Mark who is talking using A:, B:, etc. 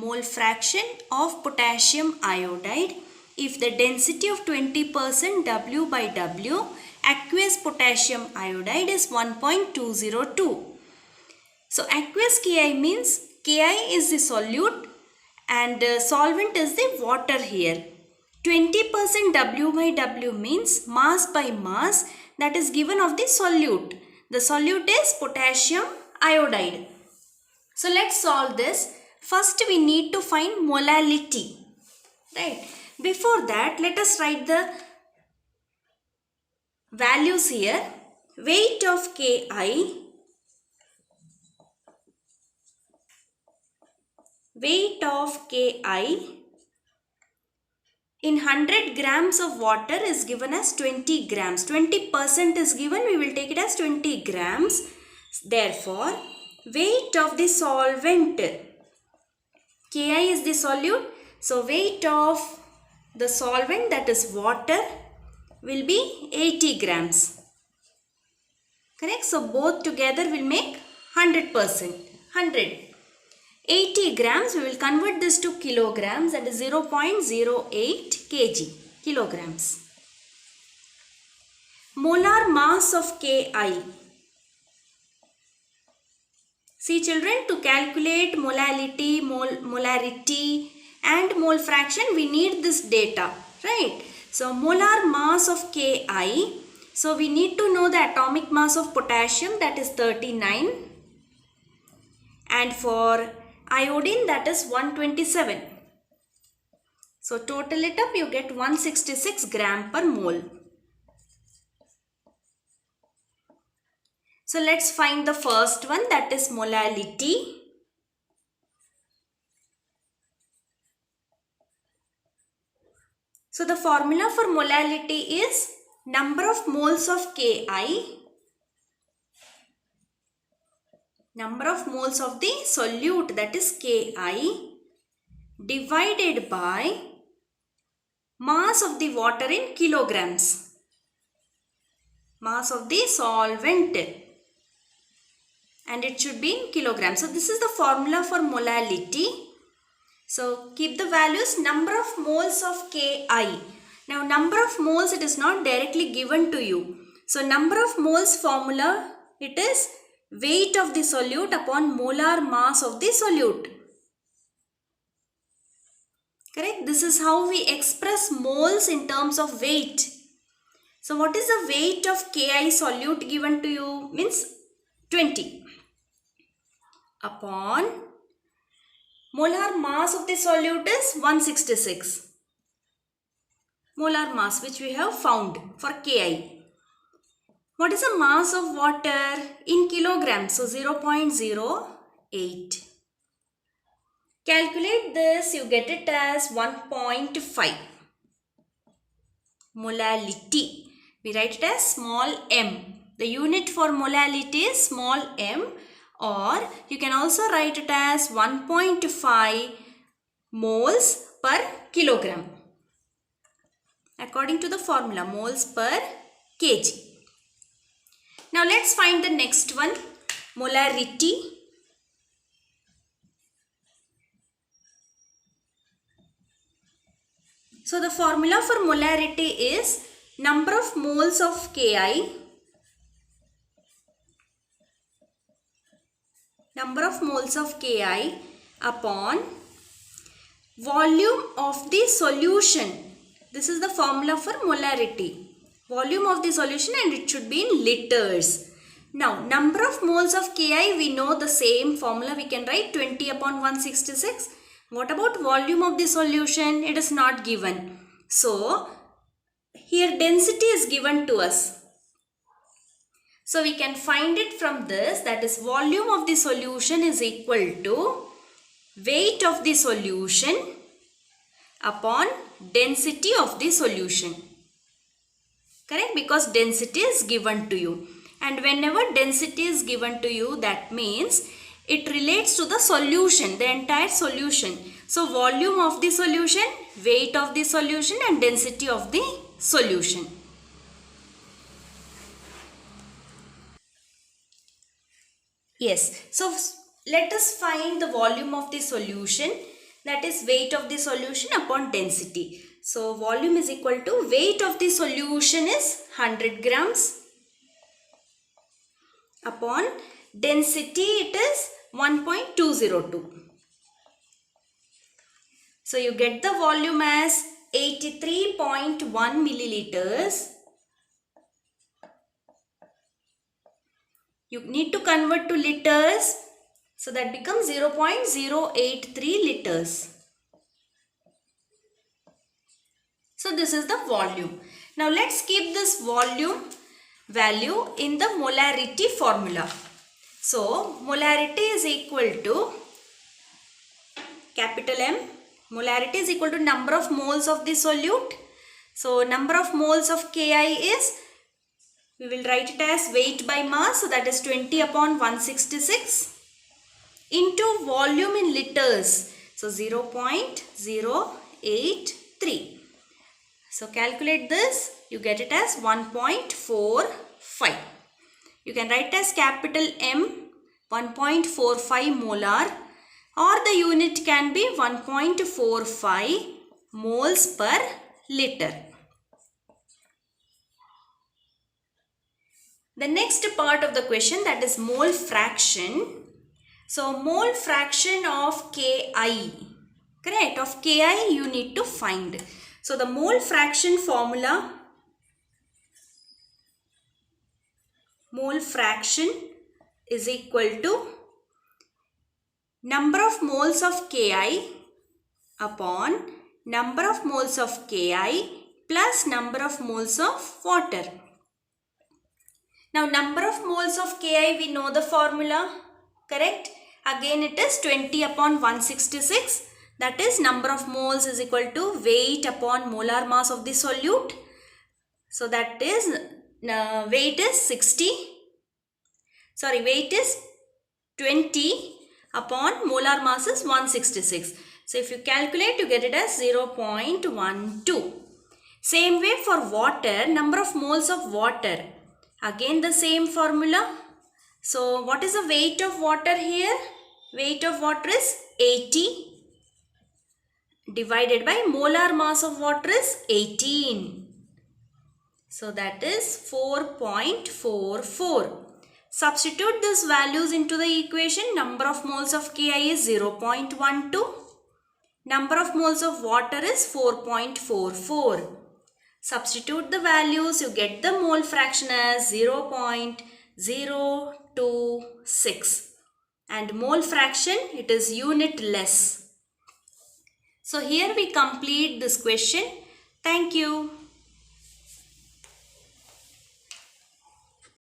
A: mole fraction of potassium iodide if the density of 20% W by W aqueous potassium iodide is 1.202. So aqueous Ki means Ki is the solute and solvent is the water here. 20% W by W means mass by mass that is given of the solute. The solute is potassium iodide. So let's solve this. First we need to find molality. Right. Before that, let us write the values here. Weight of Ki in 100 grams of water is given as 20 grams. 20% is given, we will take it as 20 grams. Therefore, weight of the solvent, Ki is the solute. So, weight of the solvent, that is water, will be 80 grams. Correct? So, both together will make 100%. 100. 80 grams, we will convert this to kilograms, that is 0.08 kg, kilograms. Molar mass of Ki. See children, to calculate molality, molarity and mole fraction, we need this data, right? So, molar mass of Ki. So, we need to know the atomic mass of potassium, that is 39. And for iodine, that is 127. So, total it up, you get 166 gram per mole. So, let's find the first one, that is molality. So, the formula for molality is number of moles of Ki, number of moles of the solute, that is Ki, divided by mass of the water in kilograms, mass of the solvent, and it should be in kilograms. So, this is the formula for molality. So, keep the values, number of moles of Ki. Now, number of moles, it is not directly given to you. So, number of moles formula, it is weight of the solute upon molar mass of the solute. Correct? This is how we express moles in terms of weight. So, what is the weight of Ki solute given to you? Means 20 upon molar mass of the solute is 166. Molar mass which we have found for Ki. What is the mass of water in kilograms? So 0.08. Calculate this, you get it as 1.5. Molality. We write it as small m. The unit for molality is small m, or you can also write it as 1.5 moles per kilogram. According to the formula, moles per kg. Now let's find the next one, molarity. So the formula for molarity is number of moles of Ki, number of moles of Ki upon volume of the solution. This is the formula for molarity. Volume of the solution, and it should be in liters. Now, number of moles of Ki, we know the same formula. We can write 20 upon 166. What about volume of the solution? It is not given. So, here density is given to us. So, we can find it from this, that is volume of the solution is equal to weight of the solution upon density of the solution. Correct? Because density is given to you. And whenever density is given to you, that means it relates to the solution, the entire solution. So, volume of the solution, weight of the solution, and density of the solution. Yes. So, let us find the volume of the solution. that is weight of the solution upon density. So volume is equal to weight of the solution is 100 grams upon density it is 1.202. So you get the volume as 83.1 milliliters. You need to convert to liters. So that becomes 0.083 liters. So this is the volume. Now let's keep this volume value in the molarity formula. So molarity is equal to capital M. Molarity is equal to number of moles of the solute. So number of moles of Ki is, we will write it as weight by mass. So that is 20 upon 166 into volume in liters. So 0.083. So calculate this. You get it as 1.45. You can write as capital M 1.45 molar, or the unit can be 1.45 moles per liter. The next part of the question, that is mole fraction. So mole fraction of Ki, correct, of Ki you need to find. So the mole fraction formula, mole fraction is equal to number of moles of Ki upon number of moles of Ki plus number of moles of water. Now number of moles of Ki, we know the formula, correct? Again it is 20 upon 166. That is number of moles is equal to weight upon molar mass of the solute. So that is weight is 20 upon molar mass is 166. So if you calculate, you get it as 0.12. Same way for water, number of moles of water. Again the same formula. So what is the weight of water here? Weight of water is 80 divided by molar mass of water is 18. So that is 4.44. Substitute these values into the equation. Number of moles of Ki is 0.12. Number of moles of water is 4.44. Substitute the values, you get the mole fraction as 0.026. And mole fraction, it is unitless. So here we complete this question. Thank you.